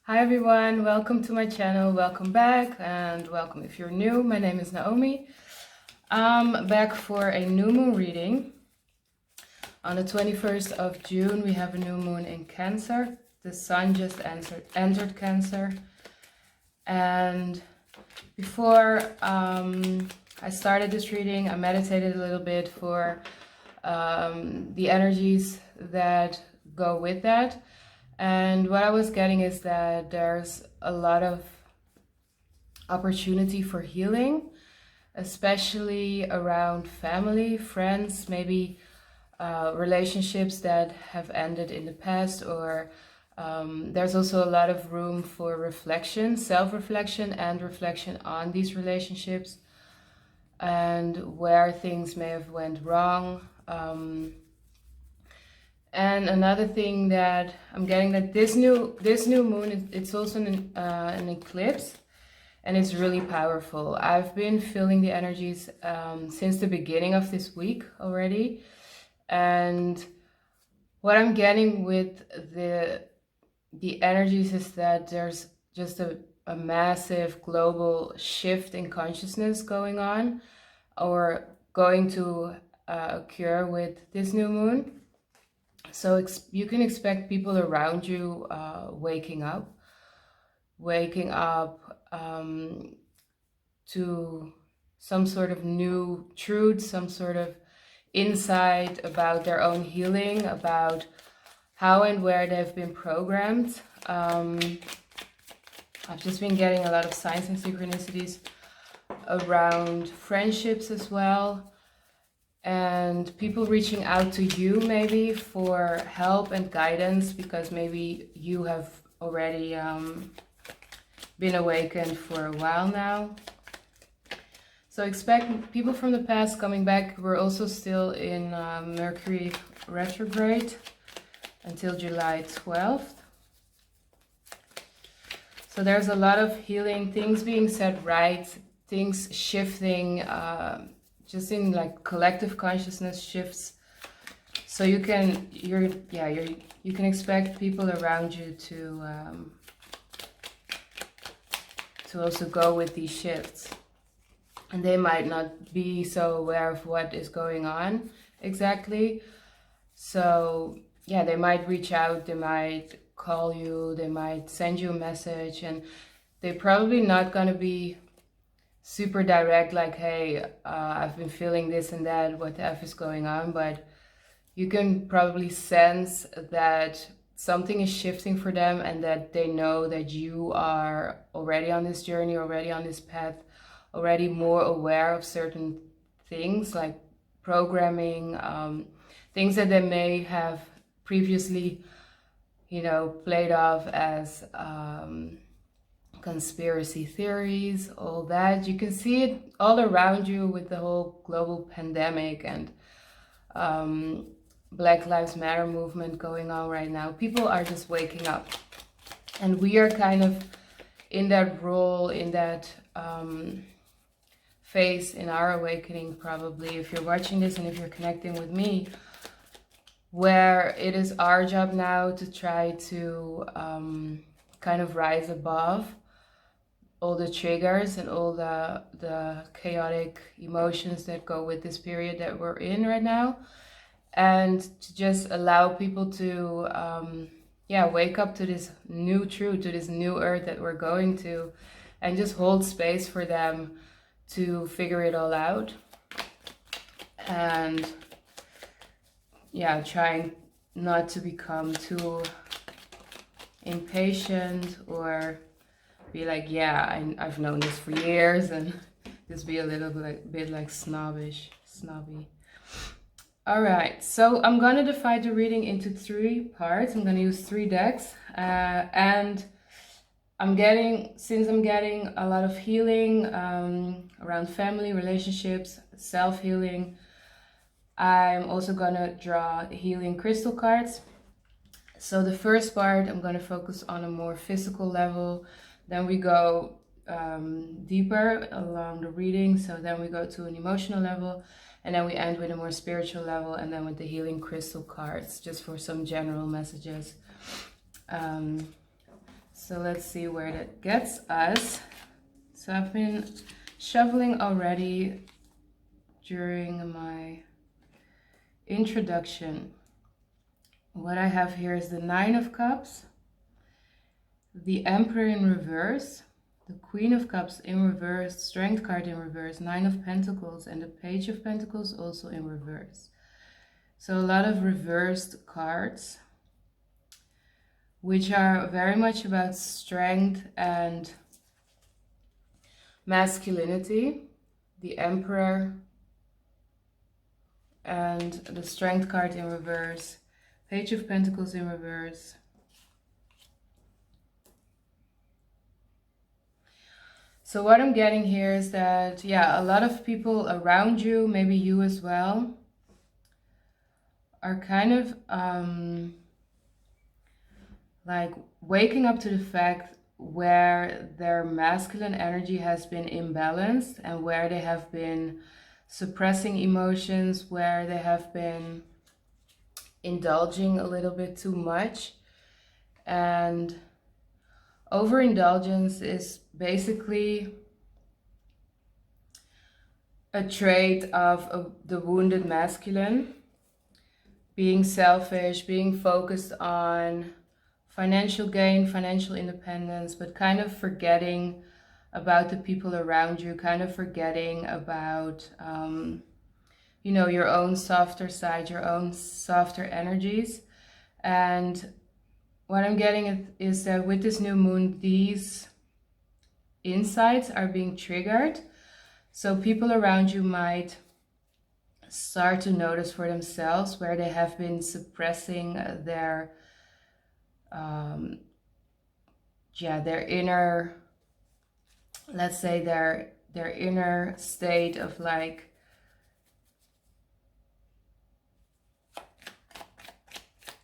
Hi everyone, welcome to my channel, welcome back, and welcome if you're new. My name is Naomi. I'm back for a new moon reading. On the 21st of June we have a new moon in Cancer. The sun just entered Cancer. And before I started this reading, I meditated a little bit for the energies that go with that. And what I was getting is that there's a lot of opportunity for healing, especially around family, friends, maybe relationships that have ended in the past, or there's also a lot of room for reflection, self-reflection and reflection on these relationships and where things may have went wrong. And another thing that I'm getting, that this new moon, it's also an eclipse, and it's really powerful. I've been feeling the energies since the beginning of this week already, and what I'm getting with the energies is that there's just a massive global shift in consciousness going on, or going to occur with this new moon. So you can expect people around you waking up to some sort of new truth, some sort of insight about their own healing, about how and where they've been programmed. I've just been getting a lot of signs and synchronicities around friendships as well. And people reaching out to you maybe for help and guidance, because maybe you have already been awakened for a while now. So expect people from the past coming back. We're also still in Mercury retrograde until July 12th. So there's a lot of healing, things being set right, things shifting, just in like collective consciousness shifts. So you can expect people around you to also go with these shifts, and they might not be so aware of what is going on exactly. So yeah, they might reach out, they might call you, they might send you a message, and they're probably not going to be super direct, like, hey, I've been feeling this and that, what the F is going on, but you can probably sense that something is shifting for them, and that they know that you are already on this journey, already on this path, already more aware of certain things like programming, things that they may have previously, played off as conspiracy theories, all that. You can see it all around you with the whole global pandemic and Black Lives Matter movement going on right now. People are just waking up, and we are kind of in that role, in that phase in our awakening, probably, if you're watching this and if you're connecting with me, where it is our job now to try to kind of rise above all the triggers and all the chaotic emotions that go with this period that we're in right now, and to just allow people to wake up to this new truth, to this new earth that we're going to, and just hold space for them to figure it all out. And yeah, trying not to become too impatient or be like, yeah, I've known this for years, and just be a little bit like snobby. All right, so I'm gonna divide the reading into 3 parts. I'm gonna use 3 decks, and since I'm getting a lot of healing around family, relationships, self-healing, I'm also gonna draw healing crystal cards. So the first part, I'm gonna focus on a more physical level. Then we go deeper along the reading. So then we go to an emotional level, and then we end with a more spiritual level, and then with the healing crystal cards, just for some general messages. So let's see where that gets us. So I've been shuffling already during my introduction. What I have here is the Nine of Cups, the Emperor in reverse, the Queen of Cups in reverse, Strength card in reverse, Nine of Pentacles, and the Page of Pentacles also in reverse. So a lot of reversed cards, which are very much about strength and masculinity. The Emperor and the Strength card in reverse, Page of Pentacles in reverse. So what I'm getting here is that, yeah, a lot of people around you, maybe you as well, are kind of like waking up to the fact where their masculine energy has been imbalanced and where they have been suppressing emotions, where they have been indulging a little bit too much. And overindulgence is basically a trait of the wounded masculine, being selfish, being focused on financial gain, financial independence, but kind of forgetting about the people around you, kind of forgetting about, you know, your own softer side, your own softer energies. And what I'm getting is that with this new moon, these insights are being triggered. So people around you might start to notice for themselves where they have been suppressing their inner, let's say their inner state of like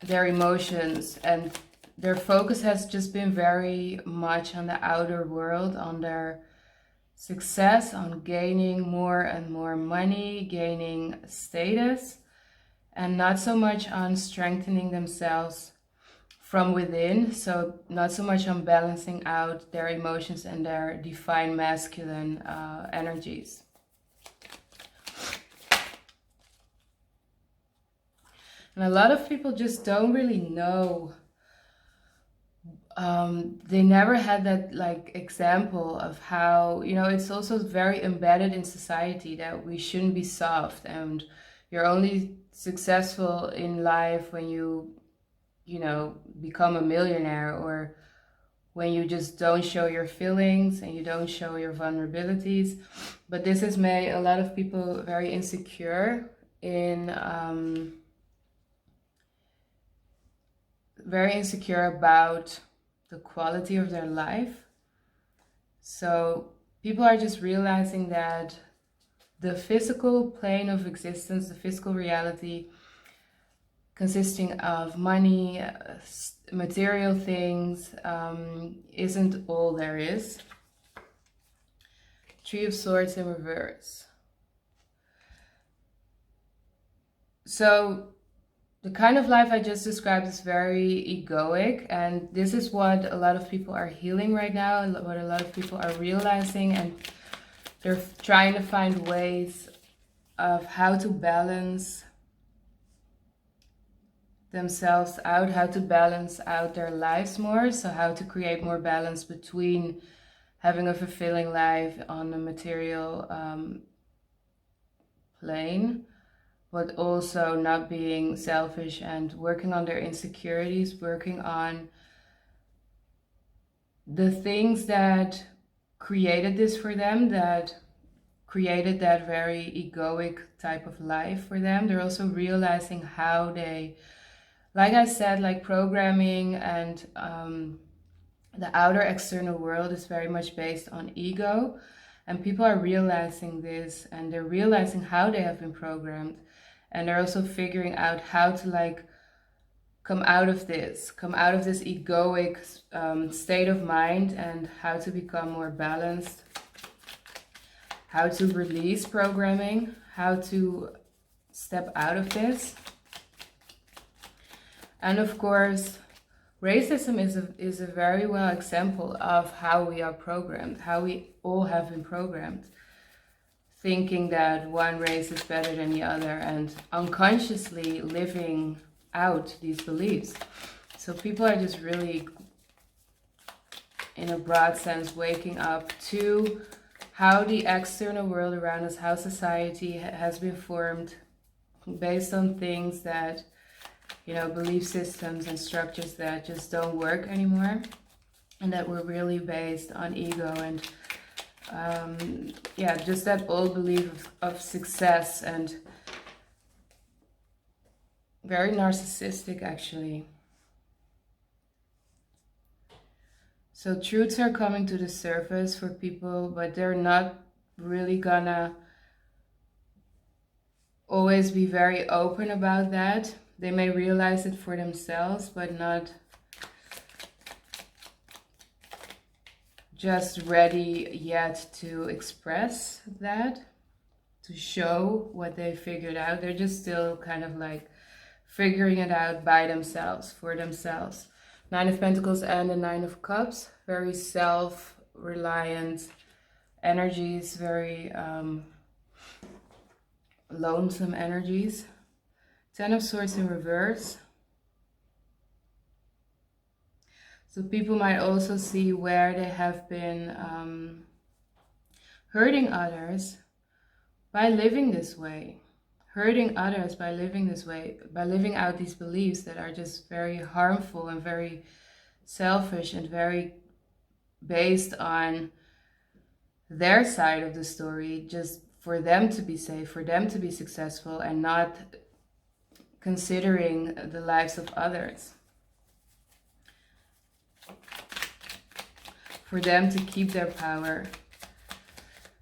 their emotions, and their focus has just been very much on the outer world, on their success, on gaining more and more money, gaining status, and not so much on strengthening themselves from within. So not so much on balancing out their emotions and their divine masculine energies. And a lot of people just don't really know. They never had that like example of how, you know, it's also very embedded in society that we shouldn't be soft, and you're only successful in life when you know, become a millionaire, or when you just don't show your feelings and you don't show your vulnerabilities. But this has made a lot of people very insecure about the quality of their life. So people are just realizing that the physical plane of existence, the physical reality consisting of money, material things, isn't all there is. Three of Swords in reverse. So the kind of life I just described is very egoic, and this is what a lot of people are healing right now, what a lot of people are realizing, and they're trying to find ways of how to balance themselves out, how to balance out their lives more. So how to create more balance between having a fulfilling life on the material plane, but also not being selfish and working on their insecurities, working on the things that created this for them, that created that very egoic type of life for them. They're also realizing how they, like I said, like programming and the outer external world is very much based on ego, and people are realizing this, and they're realizing how they have been programmed, and they're also figuring out how to like come out of this egoic state of mind, and how to become more balanced, how to release programming, how to step out of this. And of course, Racism is a very well example of how we are programmed, how we all have been programmed, thinking that one race is better than the other and unconsciously living out these beliefs. So people are just really, in a broad sense, waking up to how the external world around us, how society has been formed based on things that, you know, belief systems and structures that just don't work anymore, and that were really based on ego and yeah, just that old belief of success, and very narcissistic actually. So truths are coming to the surface for people, but they're not really gonna always be very open about that. They may realize it for themselves, but not just ready yet to express that, to show what they figured out. They're just still kind of like figuring it out by themselves, for themselves. Nine of Pentacles and the Nine of Cups, very self-reliant energies, very lonesome energies. Ten of Swords in reverse. So people might also see where they have been hurting others by living this way. Hurting others by living this way, by living out these beliefs that are just very harmful and very selfish and very based on their side of the story, just for them to be safe, for them to be successful, and not considering the lives of others. For them to keep their power.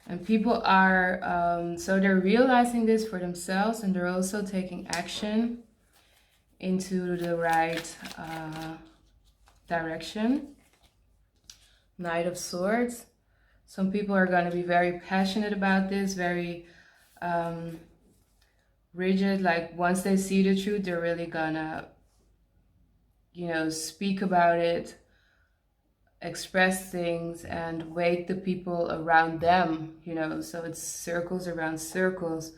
And people are, so they're realizing this for themselves, and they're also taking action into the right direction. Knight of Swords. Some people are going to be very passionate about this, very rigid. Like once they see the truth, they're really gonna, you know, speak about it, express things, and wake the people around them, you know. So it's circles around circles,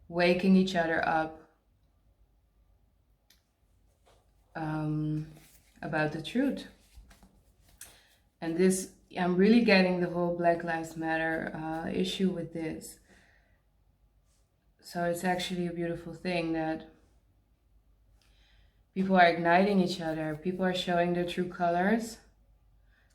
waking each other up about the truth. And this, I'm really getting the whole Black Lives Matter issue with this. So it's actually a beautiful thing that people are igniting each other, people are showing their true colors,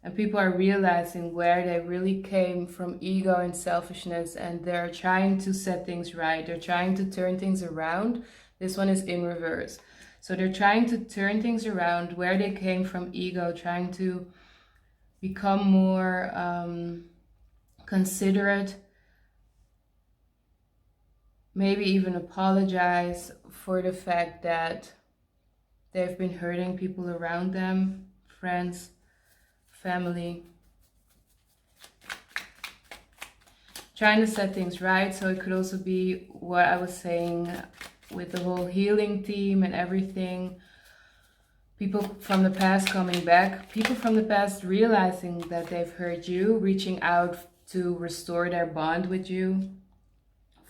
and people are realizing where they really came from ego and selfishness, and they're trying to set things right. They're trying to turn things around. This one is in reverse. So they're trying to turn things around where they came from ego, trying to become more considerate, maybe even apologize for the fact that they've been hurting people around them, friends, family. Trying to set things right. So it could also be what I was saying with the whole healing theme and everything. People from the past coming back. People from the past realizing that they've hurt you, reaching out to restore their bond with you.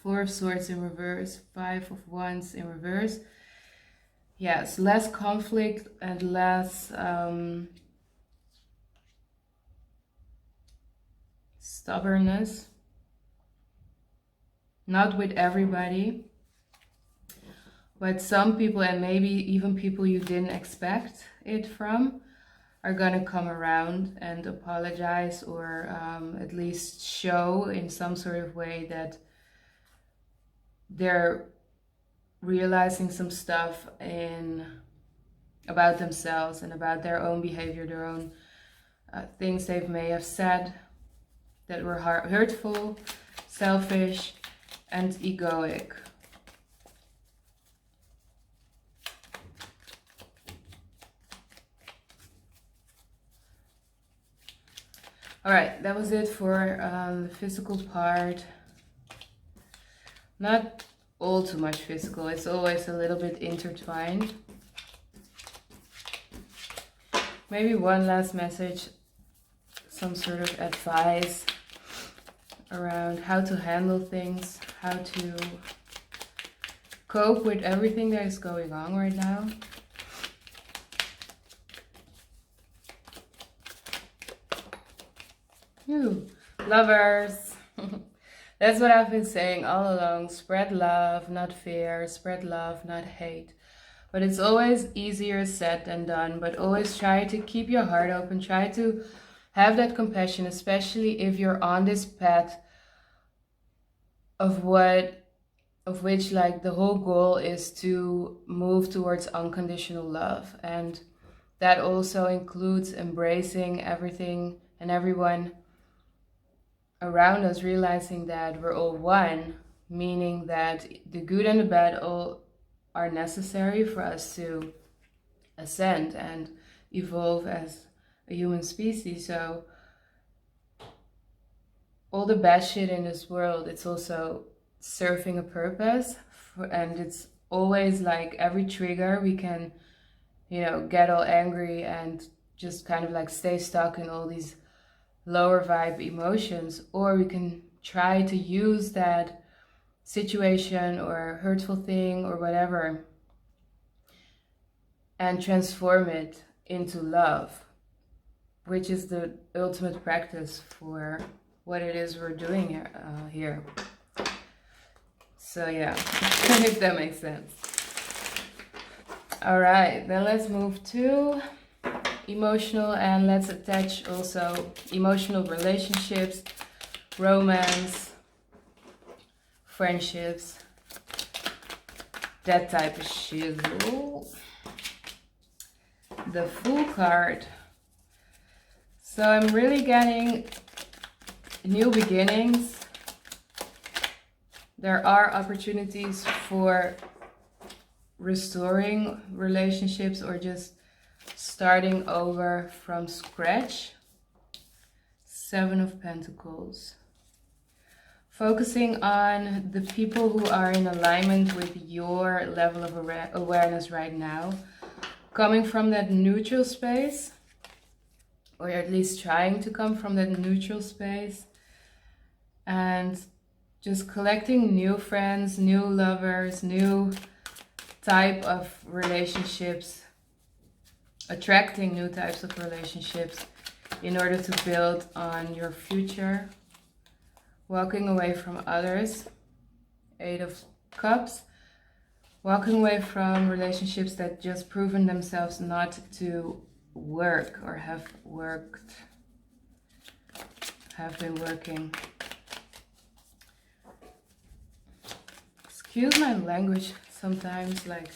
Four of Swords in reverse, Five of Wands in reverse. Yes, less conflict and less stubbornness. Not with everybody, but some people, and maybe even people you didn't expect it from, are gonna come around and apologize, or at least show in some sort of way that they're realizing some stuff about themselves and about their own behavior, their own things they may have said that were hurtful, selfish, and egoic. All right, that was it for the physical part. Not all too much physical, it's always a little bit intertwined. maybe one last message, some sort of advice around how to handle things, how to cope with everything that is going on right now. Ooh, lovers. That's what I've been saying all along. Spread love, not fear. Spread love, not hate. But it's always easier said than done. But always try to keep your heart open. Try to have that compassion, especially if you're on this path of which like the whole goal is to move towards unconditional love. And that also includes embracing everything and everyone around us, realizing that we're all one, meaning that the good and the bad all are necessary for us to ascend and evolve as a human species. So all the bad shit in this world, it's also serving a purpose, and it's always like every trigger we can, you know, get all angry and just kind of like stay stuck in all these lower vibe emotions, or we can try to use that situation or hurtful thing or whatever and transform it into love, which is the ultimate practice for what it is we're doing here. So yeah, if that makes sense. All right, then let's move to emotional, and let's attach also emotional relationships, romance, friendships, that type of shit. The Fool card. So I'm really getting new beginnings. There are opportunities for restoring relationships or just starting over from scratch. 7 of Pentacles. Focusing on the people who are in alignment with your level of awareness right now. Coming from that neutral space, or at least trying to come from that neutral space. And just collecting new friends, new lovers, new type of relationships, attracting new types of relationships in order to build on your future, walking away from others. 8 of Cups, walking away from relationships that just proven themselves not to work or have been working. Excuse my language sometimes, like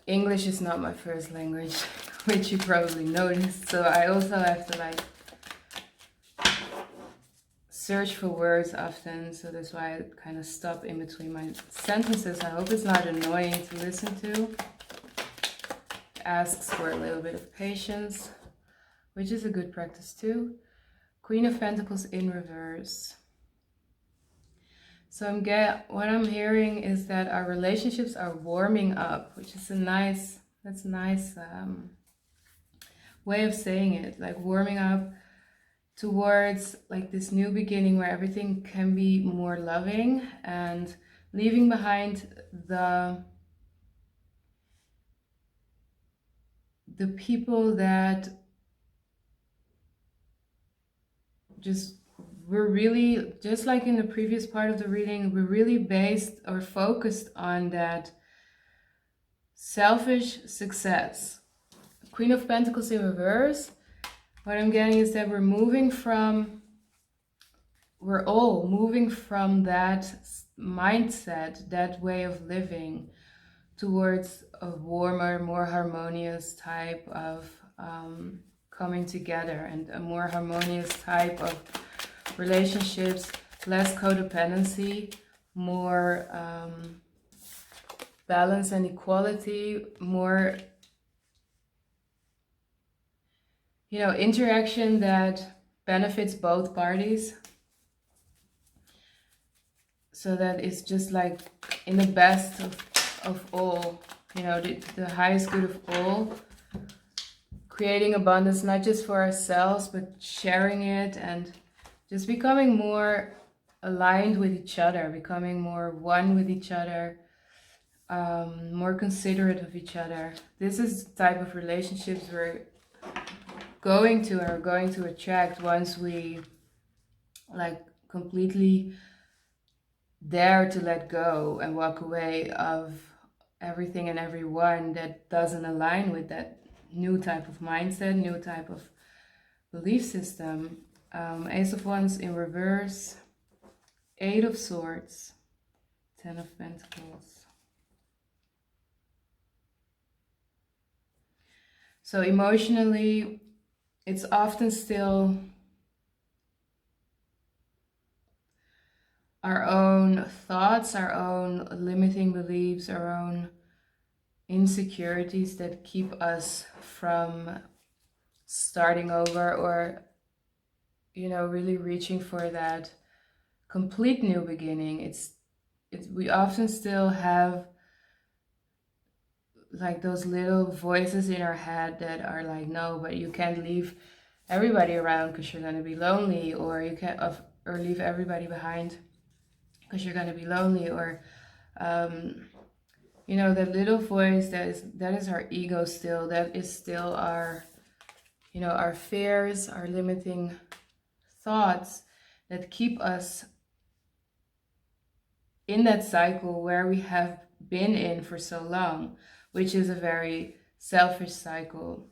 English is not my first language, which you probably noticed, so I also have to like search for words often, so that's why I kind of stop in between my sentences. I hope it's not annoying to listen to. Asks for a little bit of patience, which is a good practice too. Queen of Pentacles in reverse. So what I'm hearing is that our relationships are warming up, which is nice way of saying it, like warming up towards like this new beginning where everything can be more loving, and leaving behind the people that just we're really, just like in the previous part of the reading, we're really based or focused on that selfish success. Queen of Pentacles in reverse. What I'm getting is that we're all moving from that mindset, that way of living, towards a warmer, more harmonious type of coming together, and a more harmonious type of relationships, less codependency, more balance and equality, more, you know, interaction that benefits both parties. So that it's just like in the best of all, you know, the highest good of all. creating abundance, not just for ourselves, but sharing it and just becoming more aligned with each other, becoming more one with each other, more considerate of each other. This is the type of relationships we're going to attract once we like completely dare to let go and walk away of everything and everyone that doesn't align with that new type of mindset, new type of belief system. Ace of Wands in reverse, Eight of Swords, Ten of Pentacles. So emotionally, it's often still our own thoughts, our own limiting beliefs, our own insecurities that keep us from starting over or, you know, really reaching for that complete new beginning. It's we often still have like those little voices in our head that are like, no, but you can't leave everybody around because you're going to be lonely, or you can't, or leave everybody behind because you're going to be lonely, or you know, that little voice that is our ego still, that is still our, you know, our fears, our limiting thoughts that keep us in that cycle where we have been in for so long, which is a very selfish cycle.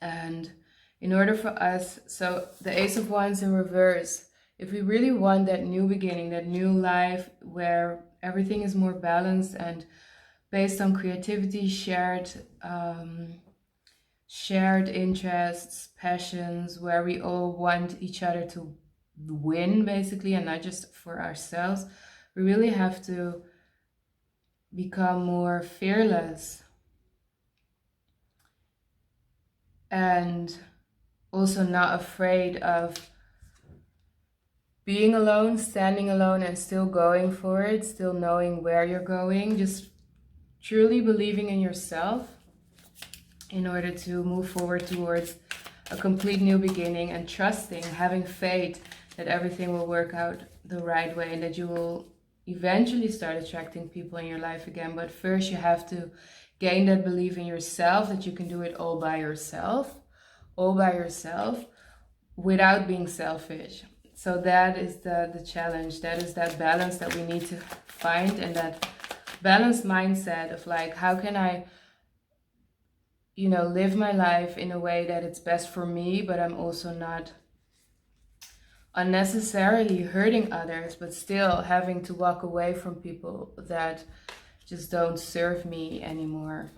And in order for us, so the Ace of Wands in reverse, if we really want that new beginning, that new life where everything is more balanced and based on creativity, shared interests, passions, where we all want each other to win basically, and not just for ourselves, we really have to become more fearless and also not afraid of being alone, standing alone, and still going for it, still knowing where you're going, just truly believing in yourself in order to move forward towards a complete new beginning, and trusting, having faith that everything will work out the right way and that you will eventually start attracting people in your life again. But first you have to gain that belief in yourself that you can do it all by yourself without being selfish. So that is the challenge. That is that balance that we need to find, and that balanced mindset of like, how can I, you know, live my life in a way that it's best for me, but I'm also not unnecessarily hurting others, but still having to walk away from people that just don't serve me anymore.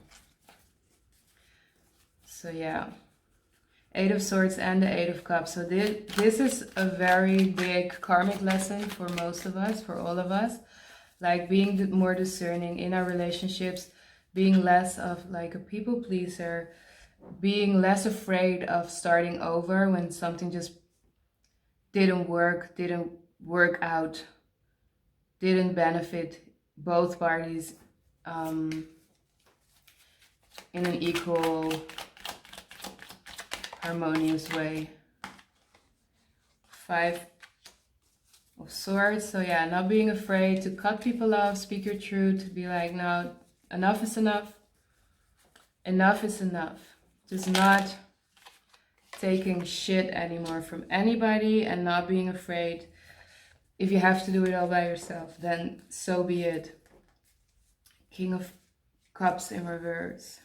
So yeah, Eight of Swords and the Eight of Cups. So this is a very big karmic lesson for most of us, for all of us, like being more discerning in our relationships, being less of like a people pleaser, being less afraid of starting over when something just didn't work out, didn't benefit both parties in an equal, harmonious way. Five of Swords. So yeah, not being afraid to cut people off, speak your truth, to be like, no, enough is enough. Enough is enough. Just not taking shit anymore from anybody, and not being afraid. If you have to do it all by yourself, then so be it. King of Cups in reverse.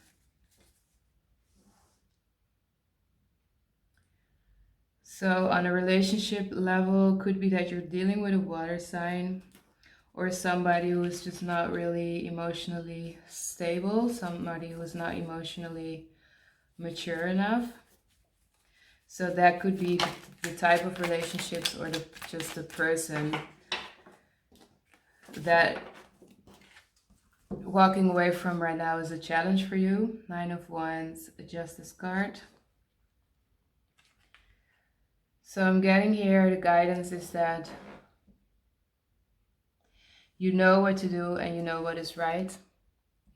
So on a relationship level, could be that you're dealing with a water sign, or somebody who is just not really emotionally stable, somebody who is not emotionally mature enough. So that could be the type of relationships, or just the person that walking away from right now is a challenge for you. Nine of Wands, a Justice card. So I'm getting here, the guidance is that you know what to do and you know what is right.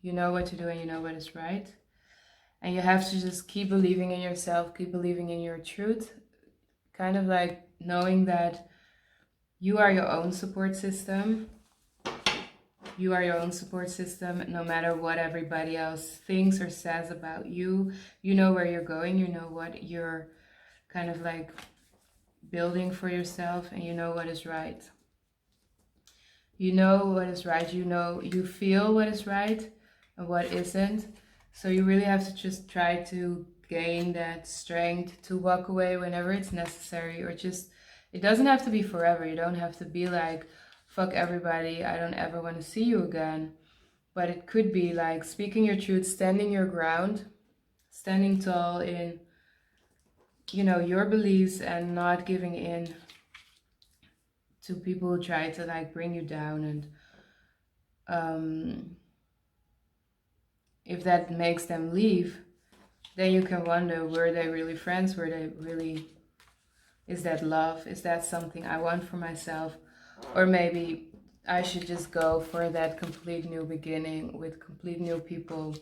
You know what to do and you know what is right. And you have to just keep believing in yourself, keep believing in your truth, kind of like knowing that you are your own support system. You are your own support system, no matter what everybody else thinks or says about you. You know where you're going, you know what you're kind of like building for yourself, and you know what is right. You know what is right, you know, you feel what is right and what isn't. So you really have to just try to gain that strength to walk away whenever it's necessary, or just, it doesn't have to be forever. You don't have to be like, fuck everybody, I don't ever want to see you again. But it could be like speaking your truth, standing your ground, standing tall in, you know, your beliefs, and not giving in to people who try to like bring you down. And if that makes them leave, then you can wonder, were they really friends? Were they really, is that love? Is that something I want for myself? Or maybe I should just go for that complete new beginning with complete new people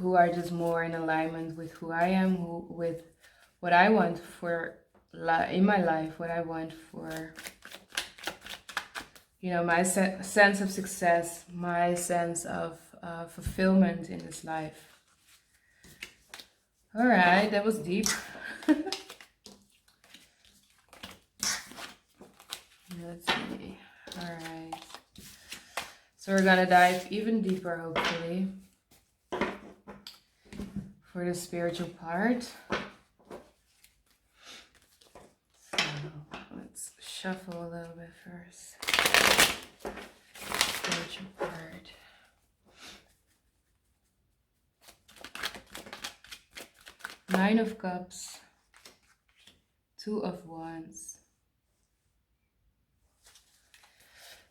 who are just more in alignment with who I am, with what I want for in my life, what I want for, you know, my sense of success, my sense of fulfillment in this life. All right, that was deep. Let's see. All right. So we're gonna dive even deeper, hopefully, for the spiritual part. So let's shuffle a little bit first. Spiritual part. Nine of Cups, Two of Wands.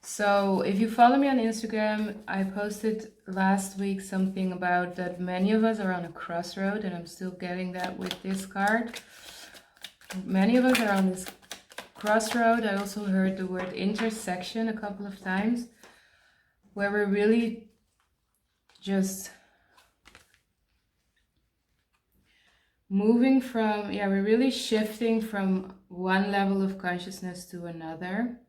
So if you follow me on Instagram, I posted last week something about that many of us are on a crossroad, and I'm still getting that with this card. Many of us are on this crossroad. I also heard the word intersection a couple of times, where we're really just moving from, we're really shifting from one level of consciousness to another.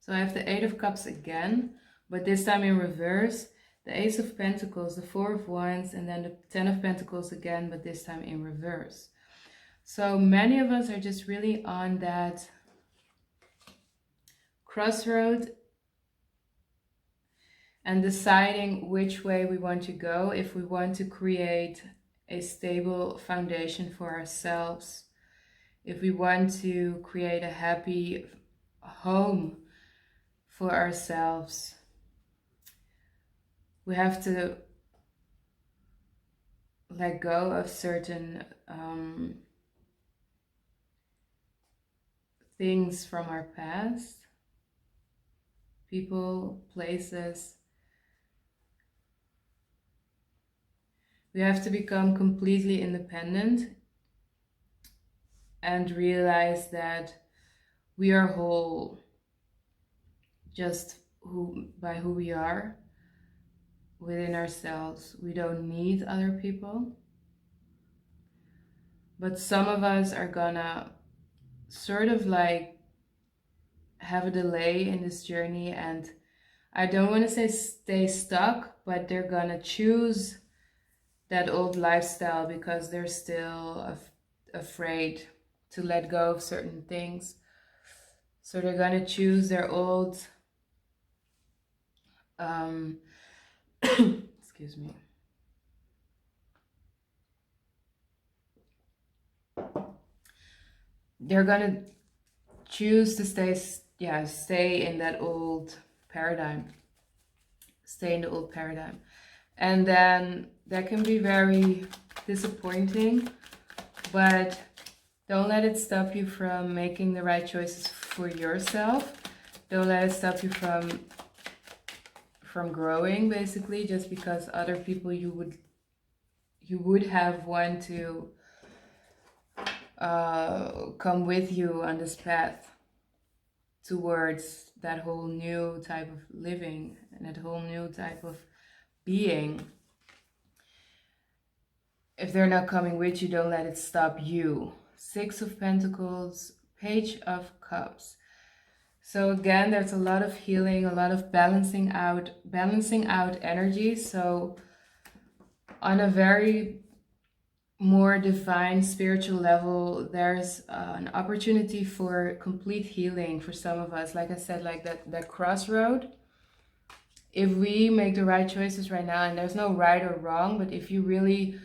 So I have the Eight of Cups again, but this time in reverse. The Ace of Pentacles, the Four of Wands, and then the Ten of Pentacles again, but this time in reverse. So many of us are just really on that crossroad and deciding which way we want to go, if we want to create a stable foundation for ourselves, if we want to create a happy home for ourselves. We have to let go of certain things from our past, people, places. We have to become completely independent and realize that we are whole just by who we are within ourselves. We don't need other people. But some of us are gonna sort of like have a delay in this journey, and I don't want to say stay stuck, but they're gonna choose that old lifestyle because they're still afraid to let go of certain things. So they're gonna choose their old excuse me. They're gonna choose to stay in that old paradigm. Stay in the old paradigm. And then that can be very disappointing, but don't let it stop you from making the right choices for yourself. Don't let it stop you from growing, basically, just because other people you would have want to come with you on this path towards that whole new type of living and that whole new type of being. if they're not coming with you, don't let it stop you. Six of Pentacles, Page of Cups. So again, there's a lot of healing, a lot of balancing out energy. So on a very more divine spiritual level, there's an opportunity for complete healing for some of us. Like I said, like that crossroad. If we make the right choices right now, and there's no right or wrong, but if you really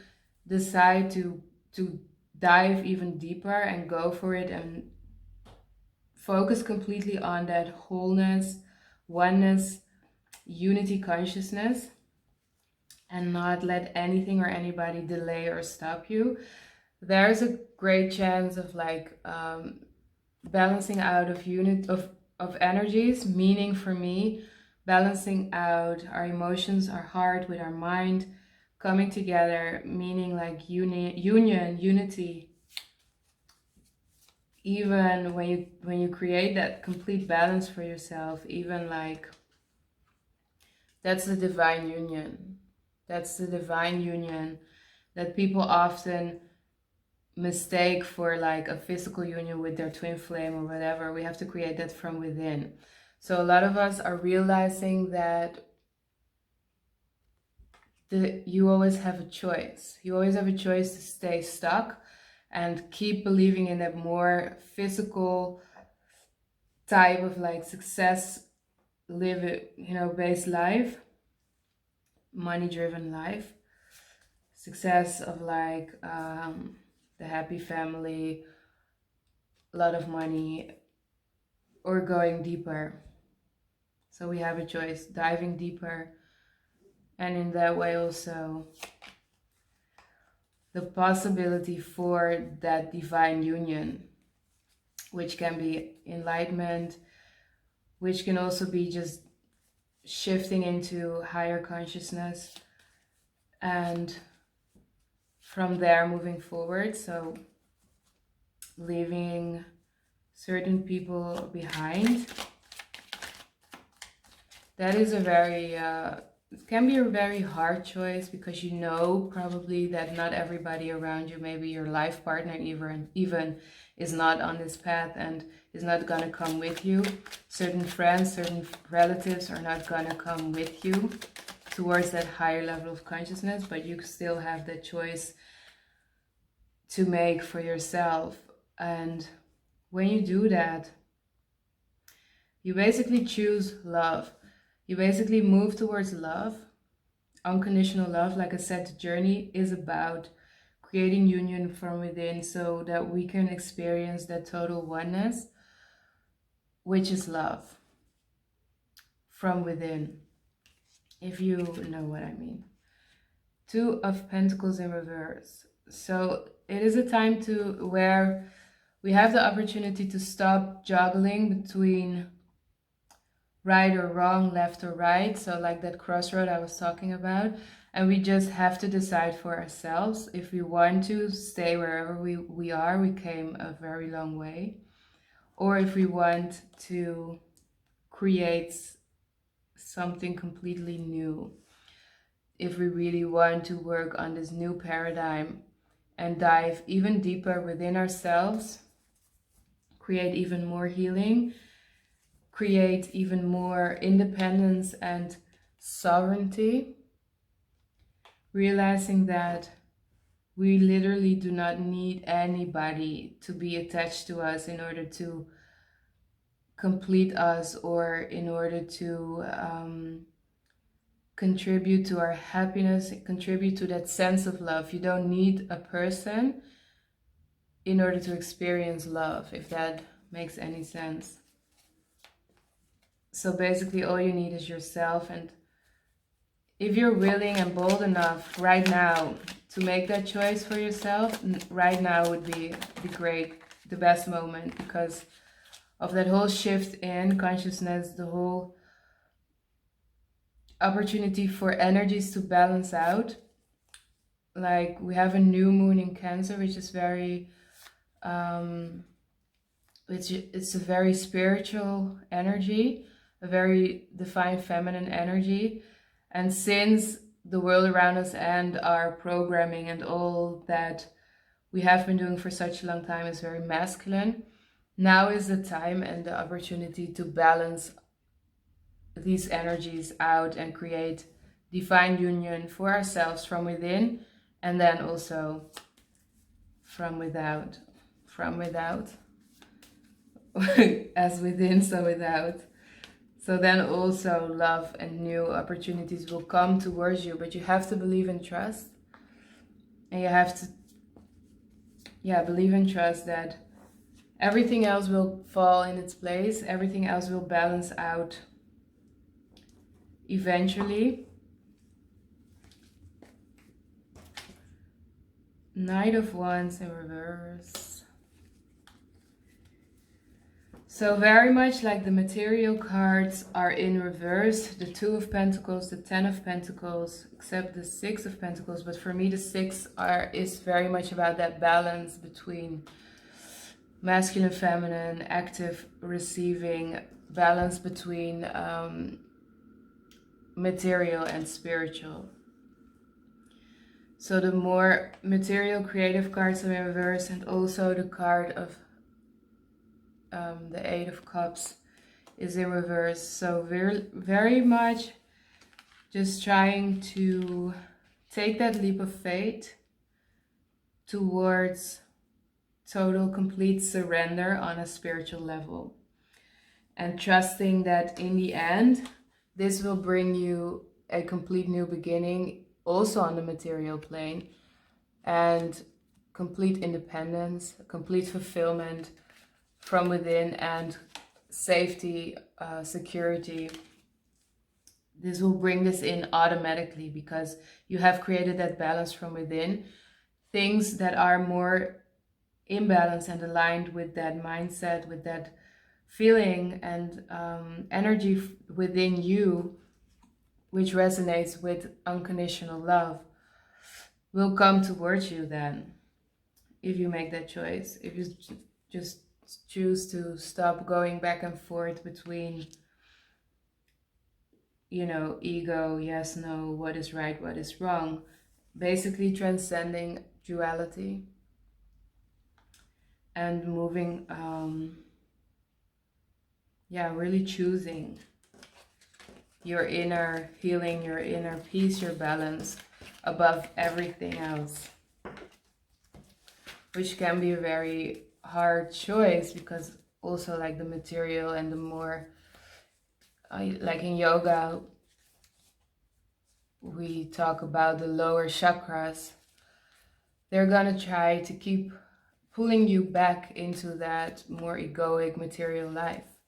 decide to dive even deeper and go for it and focus completely on that wholeness, oneness, unity consciousness, and not let anything or anybody delay or stop you, there's a great chance of like balancing out of energies, meaning for me, balancing out our emotions, our heart with our mind, coming together, meaning like unity. Even when you create that complete balance for yourself, even like that's the divine union. That's the divine union that people often mistake for like a physical union with their twin flame or whatever. We have to create that from within. So a lot of us are realizing that you always have a choice. You always have a choice to stay stuck and keep believing in that more physical type of like success, based life, money driven life, success of like the happy family, a lot of money, or going deeper. So we have a choice, diving deeper, and in that way also the possibility for that divine union, which can be enlightenment, which can also be just shifting into higher consciousness, and from there moving forward. So leaving certain people behind, that is a very it can be a very hard choice, because you know probably that not everybody around you, maybe your life partner even is not on this path and is not gonna come with you. Certain friends, certain relatives are not gonna come with you towards that higher level of consciousness, but you still have the choice to make for yourself. And when you do that, you basically choose love. You basically move towards love, unconditional love. Like I said, the journey is about creating union from within so that we can experience that total oneness, which is love from within, if you know what I mean. Two of Pentacles in reverse. So it is a time where we have the opportunity to stop juggling between right or wrong, left or right. So like that crossroad I was talking about. And we just have to decide for ourselves if we want to stay wherever we are. We came a very long way. Or if we want to create something completely new. If we really want to work on this new paradigm and dive even deeper within ourselves, create even more healing, create even more independence and sovereignty, realizing that we literally do not need anybody to be attached to us in order to complete us or in order to contribute to our happiness, contribute to that sense of love. You don't need a person in order to experience love, if that makes any sense. So basically all you need is yourself, and if you're willing and bold enough right now to make that choice for yourself, right now would be the best moment, because of that whole shift in consciousness, the whole opportunity for energies to balance out. Like we have a new moon in Cancer, which is very it's a very spiritual energy, a very divine feminine energy. And since the world around us and our programming and all that we have been doing for such a long time is very masculine. Now is the time and the opportunity to balance these energies out and create divine union for ourselves from within, and then also from without. From without. As within, so without. So then also love and new opportunities will come towards you, but you have to believe and trust. And you have to, believe and trust that everything else will fall in its place. Everything else will balance out eventually. Knight of Wands in reverse. So very much like the material cards are in reverse, the Two of Pentacles, the Ten of Pentacles, except the Six of Pentacles. But for me, the Six is very much about that balance between masculine, feminine, active, receiving, balance between material and spiritual. So the more material creative cards are in reverse, and also the card of the Eight of Cups is in reverse. So very much just trying to take that leap of faith towards total complete surrender on a spiritual level, and trusting that in the end this will bring you a complete new beginning also on the material plane, and complete independence, complete fulfillment from within, and safety, security. This will bring this in automatically because you have created that balance from within. Things that are more imbalanced and aligned with that mindset, with that feeling and energy within you, which resonates with unconditional love, will come towards you then, if you make that choice. If you just choose to stop going back and forth between, ego, yes, no, what is right, what is wrong, basically transcending duality and moving, really choosing your inner healing, your inner peace, your balance above everything else, which can be a very hard choice, because also like the material and the more like in yoga we talk about the lower chakras, they're gonna try to keep pulling you back into that more egoic material life,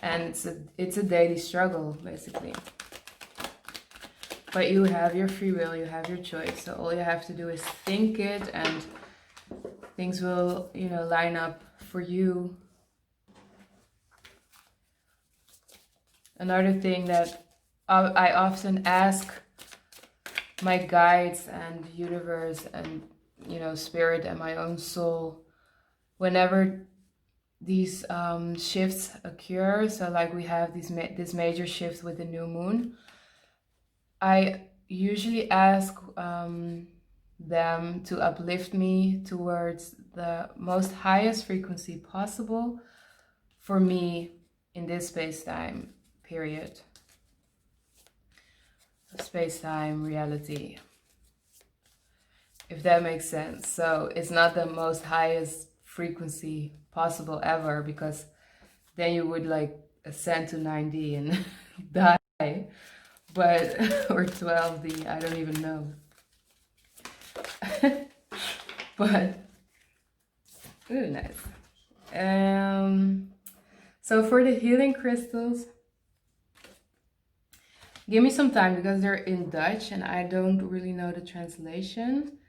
and it's a daily struggle basically. But you have your free will, you have your choice, so all you have to do is think it, and things will, line up for you. Another thing that I often ask my guides and universe and, spirit and my own soul, whenever these shifts occur, so like we have this major shift with the new moon, I usually ask them to uplift me towards the most highest frequency possible for me in this space-time period, space-time reality, if that makes sense. So it's not the most highest frequency possible ever, because then you would like ascend to 9D and die, but or 12D, I don't even know. But ooh, nice. So for the healing crystals, give me some time because they're in Dutch and I don't really know the translation.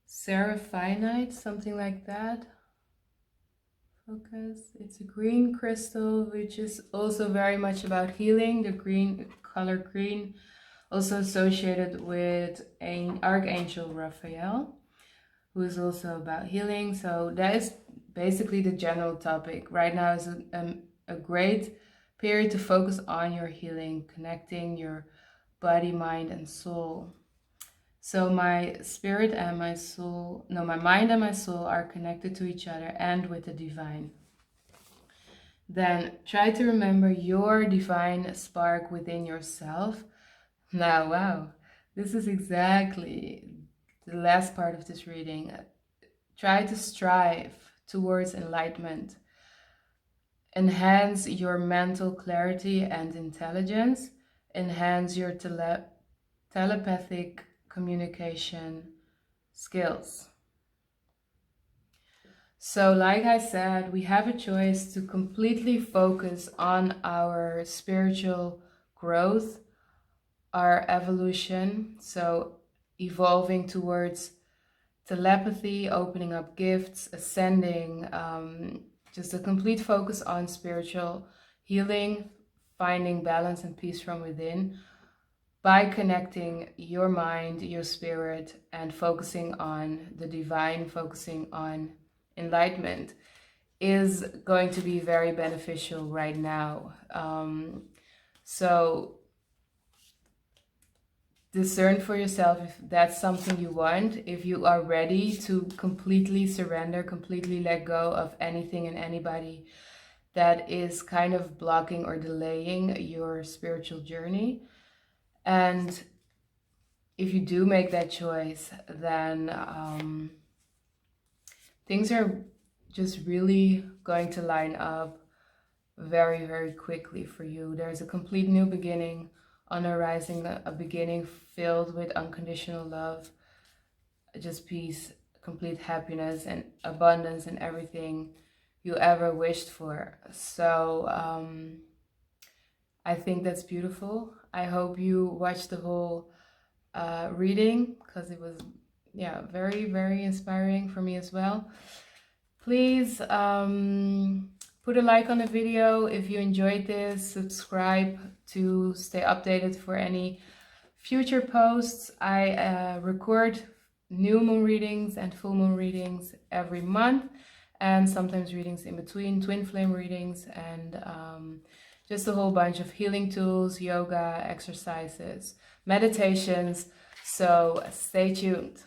Seraphinite, something like that. Focus. It's a green crystal, which is also very much about healing. The green, color green, also associated with an Archangel Raphael, who is also about healing. So that is basically the general topic. Right now is a great period to focus on your healing, connecting your body, mind, and soul. So my spirit and my soul, no, my mind and my soul are connected to each other and with the divine. Then try to remember your divine spark within yourself. Now, wow, this is exactly the last part of this reading. Try to strive towards enlightenment. Enhance your mental clarity and intelligence. Enhance your telepathic communication skills. So, like I said, we have a choice to completely focus on our spiritual growth, our evolution. So, evolving towards telepathy, opening up gifts, ascending, just a complete focus on spiritual healing, finding balance and peace from within by connecting your mind, your spirit, and focusing on the divine, focusing on enlightenment is going to be very beneficial right now. So discern for yourself if that's something you want, if you are ready to completely surrender, completely let go of anything and anybody that is kind of blocking or delaying your spiritual journey. And if you do make that choice, then things are just really going to line up very, very quickly for you. There's a complete new beginning on the horizon, a beginning filled with unconditional love, just peace, complete happiness and abundance and everything you ever wished for. So I think that's beautiful. I hope you watched the whole reading, because it was, yeah, very, very inspiring for me as well. Please put a like on the video if you enjoyed this. Subscribe to stay updated for any future posts. I record new moon readings and full moon readings every month, and sometimes readings in between, twin flame readings, and just a whole bunch of healing tools, yoga, exercises, meditations. So stay tuned.